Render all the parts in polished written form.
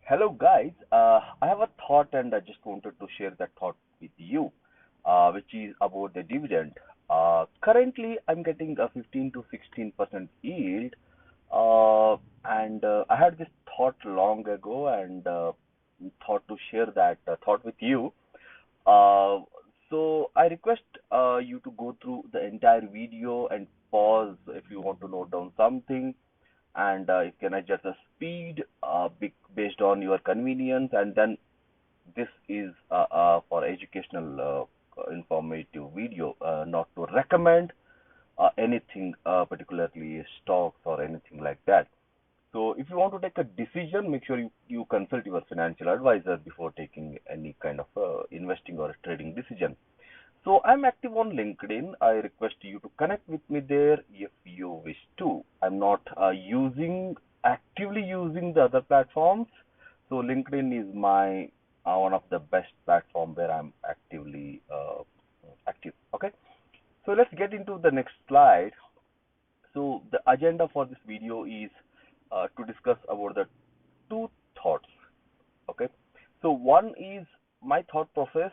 Hello, guys. I have a thought, and I just wanted to share that thought with you, which is about the dividend. Currently, I'm getting a 15 to 16% yield, and I had this thought long ago, and thought to share that thought with you. Uh, so I request you to go through the entire video and pause if you want to note down something, and you can adjust the speed based on your convenience. And then this is for educational informative video, not to recommend anything, particularly stocks or anything like that. So if you want to take a decision, make sure you consult your financial advisor before taking any kind of investing or trading decision. So I'm active on LinkedIn. I request you to connect with me there if you wish to. I'm not actively using the other platforms. So LinkedIn is my one of the best platform where I'm actively active. Okay. So let's get into the next slide. So the agenda for this video is to discuss about the two thoughts. Okay. So one is my thought process.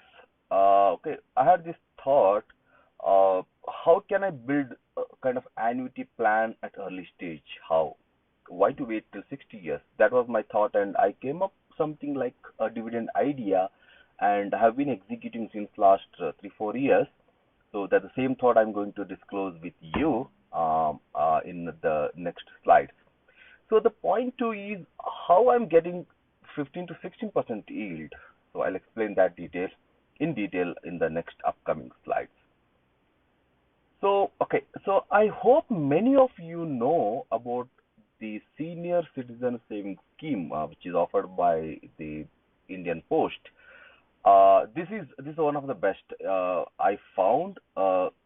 Okay, I had this thought, how can I build a kind of annuity plan at early stage? How? Why to wait till 60 years? That was my thought, and I came up something like a dividend idea, and I have been executing since last 3 4 years. So that's the same thought I'm going to disclose with you in the next slide. So the point two is how I'm getting 15 to 16% yield. So I'll explain that in detail in the next upcoming slides. So, okay, so I hope many of you know about the Senior Citizen Savings Scheme, which is offered by the Indian Post. This is one of the best I found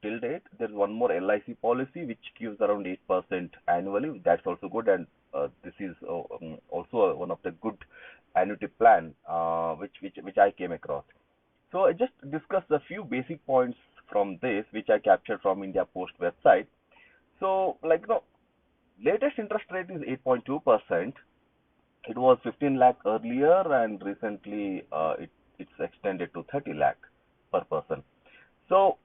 till date. There's one more LIC policy which gives around 8% annually. That's also good, and this is also one of the good annuity plan which I came across. So I just discussed a few basic points from this, which I captured from India Post website. So, like, latest interest rate is 8.2%. It was 15 lakh earlier, and recently it's extended to 30 lakh per person. So,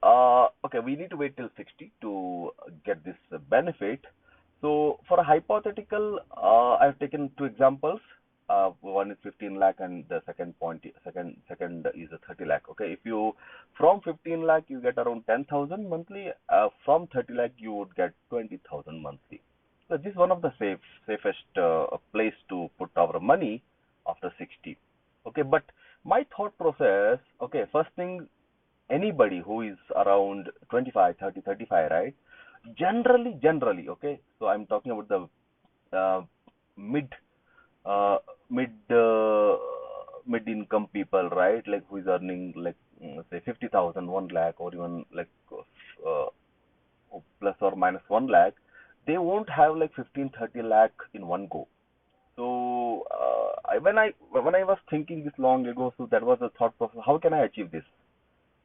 okay, we need to wait till 60 to get this benefit. So, for a hypothetical, I've taken two examples. One is 15 lakh, and the second is a 30 lakh. Okay, if you from 15 lakh you get around 10,000 monthly. From 30 lakh you would get 20,000 monthly. So this is one of the safest place to put our money after 60. Okay, but my thought process. Okay, first thing, anybody who is around 25, 30, 35, right? Generally, okay. So I'm talking about the mid uh, mid uh, mid income people, right? Like who is earning like say 50,000, 1 lakh, or even like uh, plus or minus 1 lakh. They won't have like 15, 30 lakh in one go. So when I was thinking this long ago, so that was the thought process. How can I achieve this?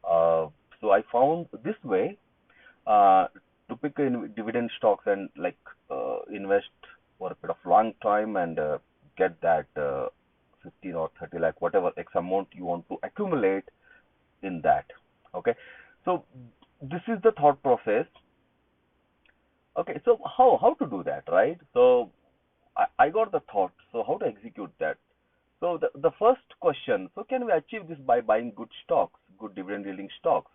So I found this way uh, to pick in dividend stocks and like invest for a bit of long time and get that 15 or 30 lakh, whatever X amount you want to accumulate in that. Okay, so this is the thought process. Okay, so how to do that, right? So I got the thought. So how to execute that? So the first question, so can we achieve this by buying good stocks, good dividend yielding stocks?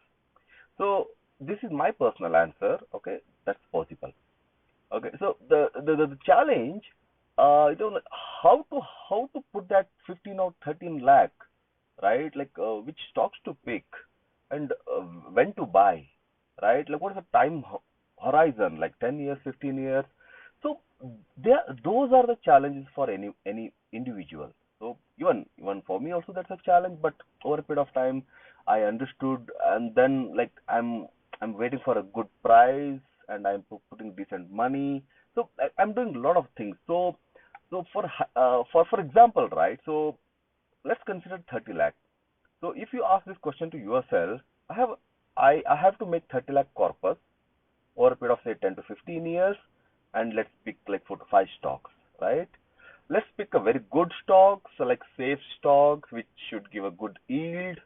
So this is my personal answer. Okay, that's possible. Okay, so the challenge, how to put that 15 or 13 lakh, right? Like which stocks to pick, and when to buy, right? Like what is the time horizon, like 10 years, 15 years? So those are the challenges for any individual. So even for me also that's a challenge, but over a period of time I understood, and then like I'm waiting for a good price, and I'm putting decent money. So I'm doing a lot of things. So for example, right? So let's consider 30 lakh. So if you ask this question to yourself, I have to make 30 lakh corpus over a period of say 10 to 15 years, and let's pick like 4 to 5 stocks, right? let's pick a very good stock, so like safe stocks which should give a good yield,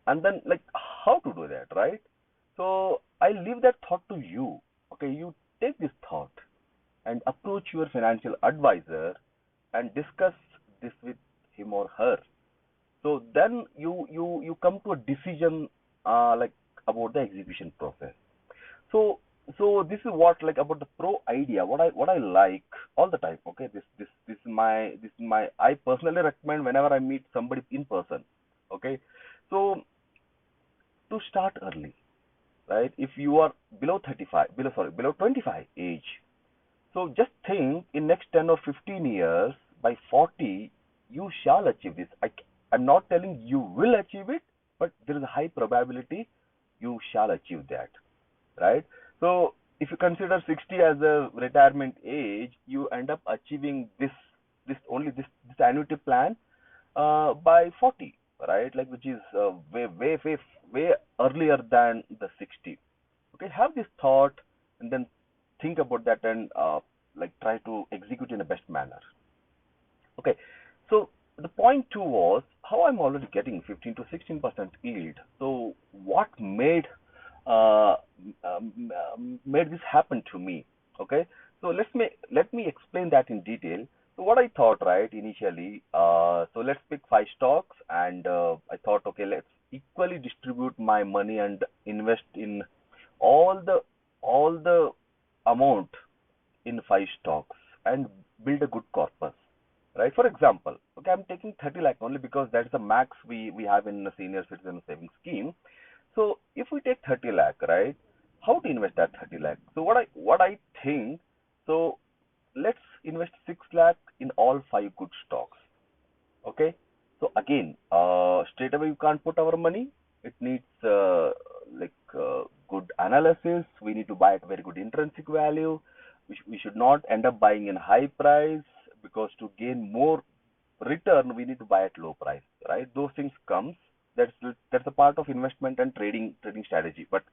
and then like how to do that, right? So I leave that thought to you. Okay, you take this thought and approach your financial advisor and discuss this with him or her. So then you come to a decision like about the execution process. So this is what like about the pro idea. What I like all the time. Okay, this is my I personally recommend whenever I meet somebody in person. Okay, so to start early, right? If you are below 35, below 25 age, so just think in next 10 or 15 years, by 40, you shall achieve this. I'm not telling you will achieve it, but there is a high probability you shall achieve that, right? So if you consider 60 as a retirement age, you end up achieving this annuity plan by 40, right? Like which is way earlier than the 60. Okay, have this thought and then think about that and like try to execute in the best manner. Okay, so the point two was how I'm already getting 15 to 16% yield. So what uh, made this happen to me? Okay, so let me explain that in detail. So what I thought, right, initially, so let's pick five stocks, and I thought, okay, let's equally distribute my money and invest in all the amount in five stocks and build a good corpus, right? For example, okay, I'm taking 30 lakh only because that's the max we have in a senior citizen savings scheme. So if we take 30 lakh, right, how to invest that 30 lakh? So what I think, so let's invest 6 lakh in all five good stocks. Okay. So again, straight away you can't put our money. It needs good analysis. We need to buy at very good intrinsic value. We should not end up buying in high price, because to gain more return we need to buy at low price, right? Those things comes. That's a part of investment and trading strategy. But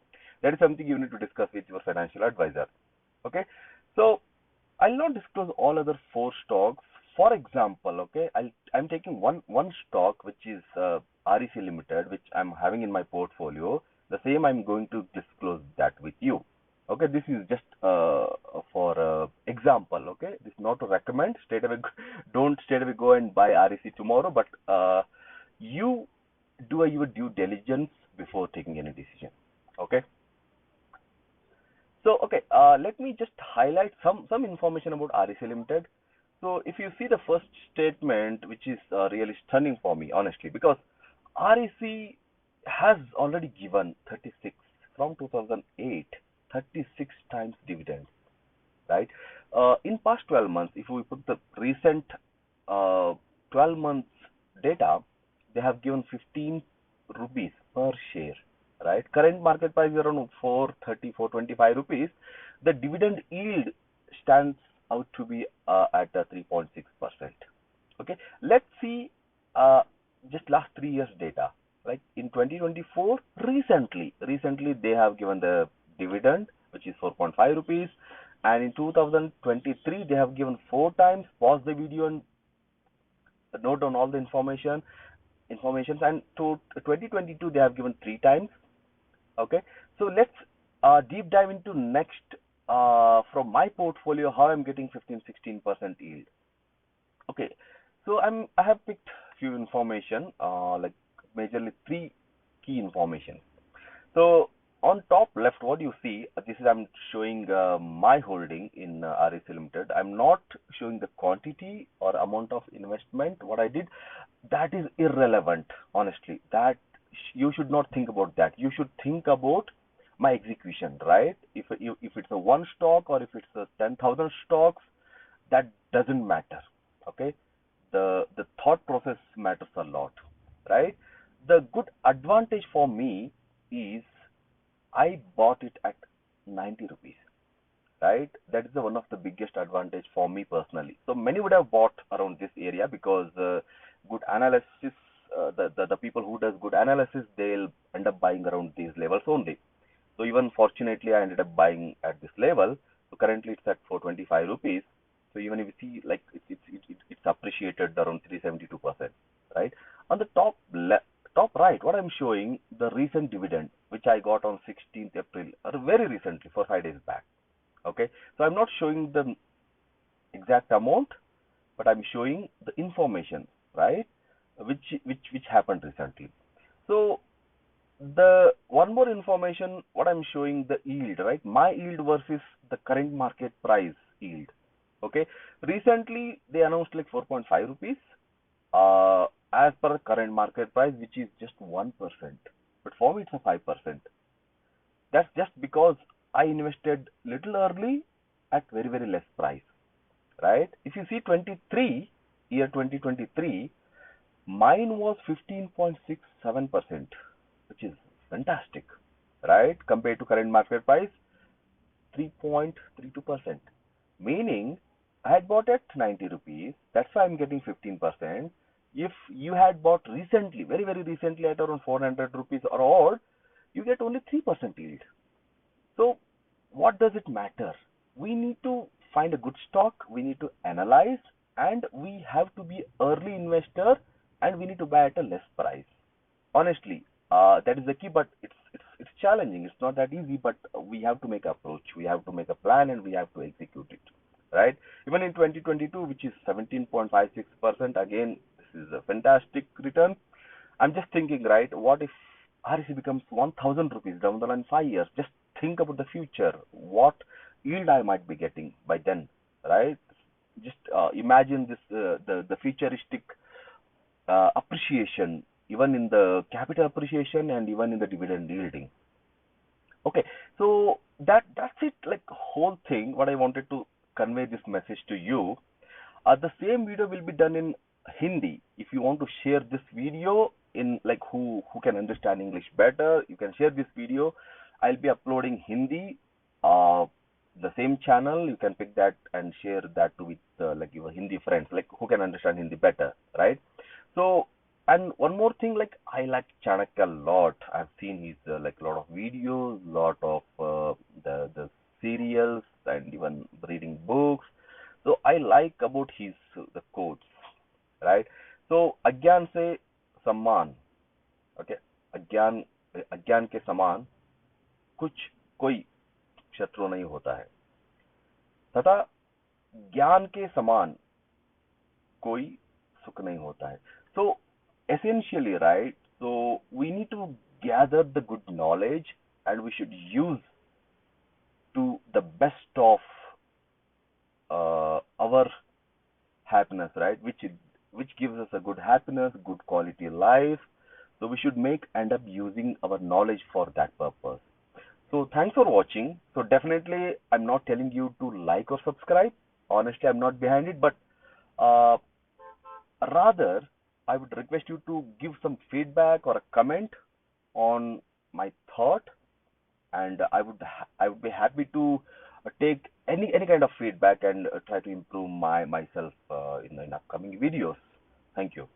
that is something you need to discuss with your financial advisor. Okay. So I'll not disclose all other four stocks. For example, okay, I'm taking one stock which is REC Limited, which I'm having in my portfolio. The same I'm going to disclose that with you. Okay, this is just for example. Okay, this is not to recommend. Straight away, don't straight away go and buy REC tomorrow, but you do your due diligence before taking any decision. Okay. So, okay, let me just highlight some information about REC Limited. So, if you see the first statement, which is really stunning for me, honestly, because REC has already given 36 from 2008, 36 times dividend, right? In past 12 months, if we put the recent 12 months data, they have given 15 rupees per share, right? Current market price is around 430, 425 rupees. The dividend yield stands out to be at 3.6%. Okay, let's see just last 3 years data. Like in 2024, recently they have given the dividend, which is 4.5 rupees, and in 2023 they have given four times. Pause the video and note down all the informations, and to 2022 they have given three times. Okay, so let's deep dive into next from my portfolio how I'm getting 15-16% yield. Okay, so I have picked few information like majorly three key information. So on top left, what you see, this is I'm showing my holding in REC Limited. I'm not showing the quantity or amount of investment. What I did, that is irrelevant, honestly. That you should not think about that. You should think about my execution, right? If it's a one stock or if it's a 10,000 stocks, that doesn't matter. Okay, the thought process matters a lot, right? The good advantage for me is I bought it at 90 rupees, right? That is the one of the biggest advantage for me personally. So many would have bought around this area because good analysis, the people who does good analysis, they'll end up buying around these levels only. So even fortunately, I ended up buying at this level. So currently it's at 425 rupees. So even if you see like it's appreciated around 372%, right? On the top right, what I'm showing, the recent dividend, which I got on 16th April, or very recently, for 5 days back. Okay, so I'm not showing the exact amount, but I'm showing the information, right? Which happened recently. So the one more information, what I'm showing, the yield, right? My yield versus the current market price yield. Okay, recently they announced like 4.5 rupees as per current market price, which is just 1%, but for me it's a 5%. That's just because I invested little early at very less price, right? If you see 23, year 2023, mine was 15.67%, which is fantastic, right? Compared to current market price, 3.32%. Meaning, I had bought at 90 rupees. That's why I'm getting 15%. If you had bought recently, very recently at around 400 rupees or odd, you get only 3% yield. So, what does it matter? We need to find a good stock, we need to analyze, and we have to be early investor, and we need to buy at a less price. Honestly, that is the key, but it's challenging. It's not that easy, but we have to make approach. We have to make a plan, and we have to execute it, right? Even in 2022, which is 17.56%, again, this is a fantastic return. I'm just thinking, right? What if REC becomes 1,000 rupees down the line 5 years? Just think about the future. What yield I might be getting by then, right? Just imagine this, the futuristic appreciation, even in the capital appreciation and even in the dividend yielding. Okay, so that's it, like whole thing. What I wanted to convey this message to you. The same video will be done in Hindi. If you want to share this video in, like, who can understand English better, you can share this video. I'll be uploading Hindi. The same channel, you can pick that and share that with like your Hindi friends, like who can understand Hindi better, right? So, and one more thing, like I like Chanakya a lot. I've seen his like a lot of videos, lot of the serials, and even reading books. So I like about his the quotes, right? So अज्ञान से सम्मान, okay? अज्ञान अज्ञान के समान कुछ कोई शत्रु नहीं होता है, तथा ज्ञान के समान कोई सुख नहीं होता है. So essentially, right? So we need to gather the good knowledge, and we should use to the best of our happiness, right? Which gives us a good happiness, good quality life. So we should end up using our knowledge for that purpose. So thanks for watching. So definitely, I'm not telling you to like or subscribe. Honestly, I'm not behind it, but rather, I would request you to give some feedback or a comment on my thought, and I would be happy to take any kind of feedback and try to improve myself in upcoming videos. Thank you.